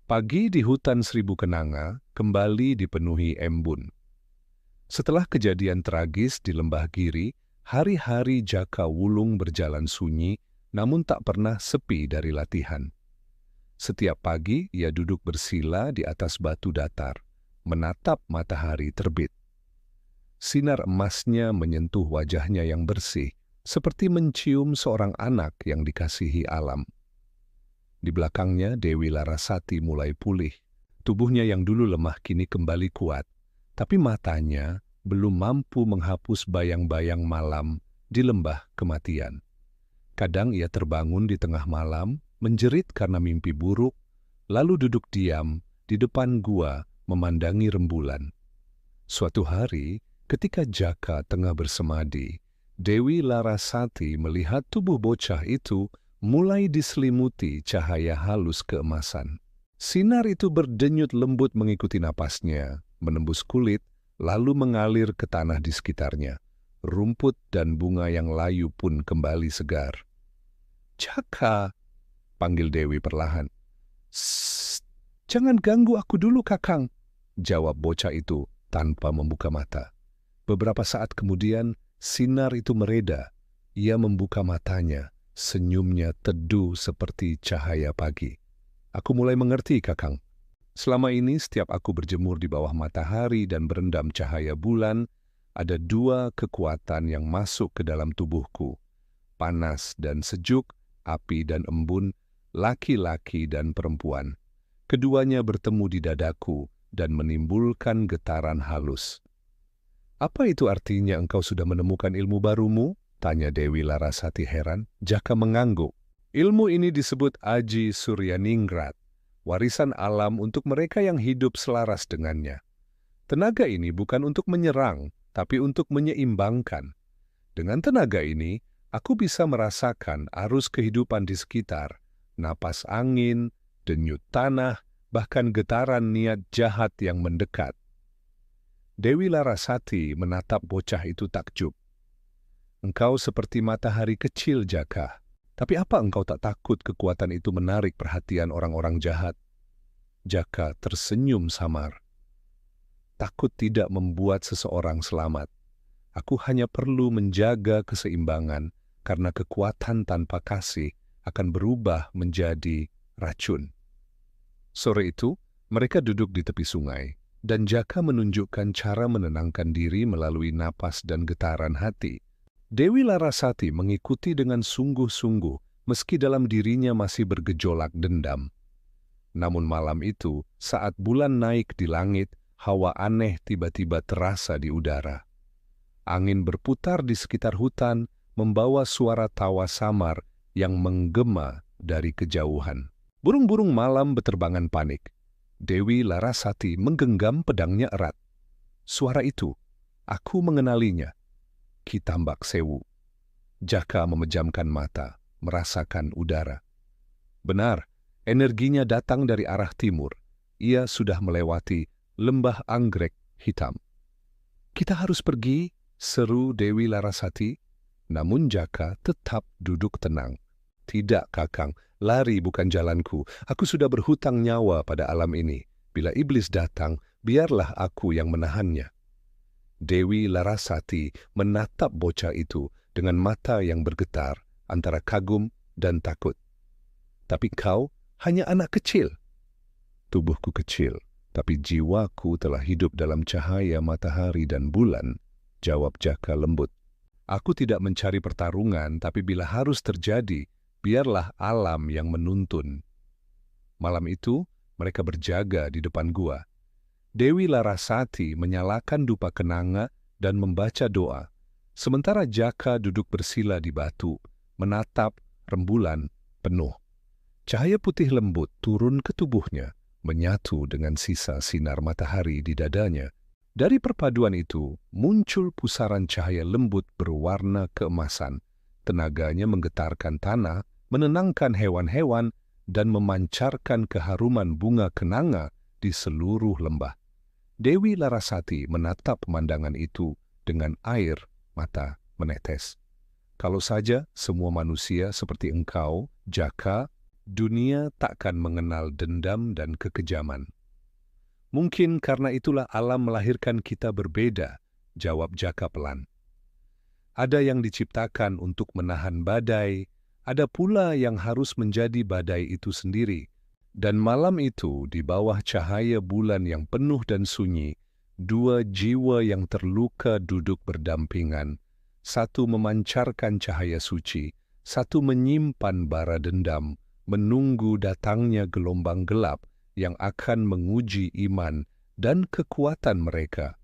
Pagi di hutan Seribu Kenanga kembali dipenuhi embun. Setelah kejadian tragis di Lembah Giri, hari-hari Jaka Wulung berjalan sunyi, namun tak pernah sepi dari latihan. Setiap pagi ia duduk bersila di atas batu datar, menatap matahari terbit. Sinar emasnya menyentuh wajahnya yang bersih, seperti mencium seorang anak yang dikasihi alam. Di belakangnya Dewi Larasati mulai pulih. Tubuhnya yang dulu lemah kini kembali kuat, tapi matanya belum mampu menghapus bayang-bayang malam di lembah kematian. Kadang ia terbangun di tengah malam, menjerit karena mimpi buruk, lalu duduk diam di depan gua memandangi rembulan. Suatu hari, ketika Jaka tengah bersemadi, Dewi Larasati melihat tubuh bocah itu mulai diselimuti cahaya halus keemasan. Sinar itu berdenyut lembut mengikuti napasnya, menembus kulit, lalu mengalir ke tanah di sekitarnya. Rumput dan bunga yang layu pun kembali segar. "Jaka," panggil Dewi perlahan. "Sst, jangan ganggu aku dulu, Kakang," jawab bocah itu tanpa membuka mata. Beberapa saat kemudian, sinar itu mereda. Ia membuka matanya. Senyumnya teduh seperti cahaya pagi. "Aku mulai mengerti, Kakang. Selama ini setiap aku berjemur di bawah matahari dan berendam cahaya bulan, ada dua kekuatan yang masuk ke dalam tubuhku. Panas dan sejuk, api dan embun, laki-laki dan perempuan. Keduanya bertemu di dadaku dan menimbulkan getaran halus." "Apa itu artinya engkau sudah menemukan ilmu barumu?" tanya Dewi Larasati heran. Jaka mengangguk. "Ilmu ini disebut Aji Suryaningrat, warisan alam untuk mereka yang hidup selaras dengannya. Tenaga ini bukan untuk menyerang, tapi untuk menyeimbangkan. Dengan tenaga ini, aku bisa merasakan arus kehidupan di sekitar, napas angin, denyut tanah, bahkan getaran niat jahat yang mendekat." Dewi Larasati menatap bocah itu takjub. "Engkau seperti matahari kecil, Jaka. Tapi apa engkau tak takut kekuatan itu menarik perhatian orang-orang jahat?" Jaka tersenyum samar. "Takut tidak membuat seseorang selamat. Aku hanya perlu menjaga keseimbangan, karena kekuatan tanpa kasih akan berubah menjadi racun." Sore itu, mereka duduk di tepi sungai, dan Jaka menunjukkan cara menenangkan diri melalui napas dan getaran hati. Dewi Larasati mengikuti dengan sungguh-sungguh, meski dalam dirinya masih bergejolak dendam. Namun malam itu, saat bulan naik di langit, hawa aneh tiba-tiba terasa di udara. Angin berputar di sekitar hutan, membawa suara tawa samar yang menggema dari kejauhan. Burung-burung malam beterbangan panik. Dewi Larasati menggenggam pedangnya erat. Suara itu, aku mengenalinya. Ki Tambak Sewu. Jaka memejamkan mata, merasakan udara. Benar, energinya datang dari arah timur. Ia sudah melewati lembah anggrek hitam. "Kita harus pergi," seru Dewi Larasati. Namun Jaka tetap duduk tenang. "Tidak, Kakang, lari bukan jalanku. Aku sudah berhutang nyawa pada alam ini. Bila iblis datang, biarlah aku yang menahannya." Dewi Larasati menatap bocah itu dengan mata yang bergetar antara kagum dan takut. "Tapi kau hanya anak kecil." "Tubuhku kecil, tapi jiwaku telah hidup dalam cahaya matahari dan bulan," jawab Jaka lembut. "Aku tidak mencari pertarungan, tapi bila harus terjadi, biarlah alam yang menuntun." Malam itu, mereka berjaga di depan gua. Dewi Larasati menyalakan dupa kenanga dan membaca doa, sementara Jaka duduk bersila di batu, menatap rembulan penuh. Cahaya putih lembut turun ke tubuhnya, menyatu dengan sisa sinar matahari di dadanya. Dari perpaduan itu, muncul pusaran cahaya lembut berwarna keemasan. Tenaganya menggetarkan tanah, menenangkan hewan-hewan, dan memancarkan keharuman bunga kenanga di seluruh lembah. Dewi Larasati menatap pemandangan itu dengan air mata menetes. "Kalau saja semua manusia seperti engkau, Jaka, dunia takkan mengenal dendam dan kekejaman. Mungkin karena itulah alam melahirkan kita berbeda, jawab Jaka pelan. Ada yang diciptakan untuk menahan badai, ada pula yang harus menjadi badai itu sendiri. Dan malam itu, di bawah cahaya bulan yang penuh dan sunyi, dua jiwa yang terluka duduk berdampingan. Satu memancarkan cahaya suci, satu menyimpan bara dendam, menunggu datangnya gelombang gelap yang akan menguji iman dan kekuatan mereka.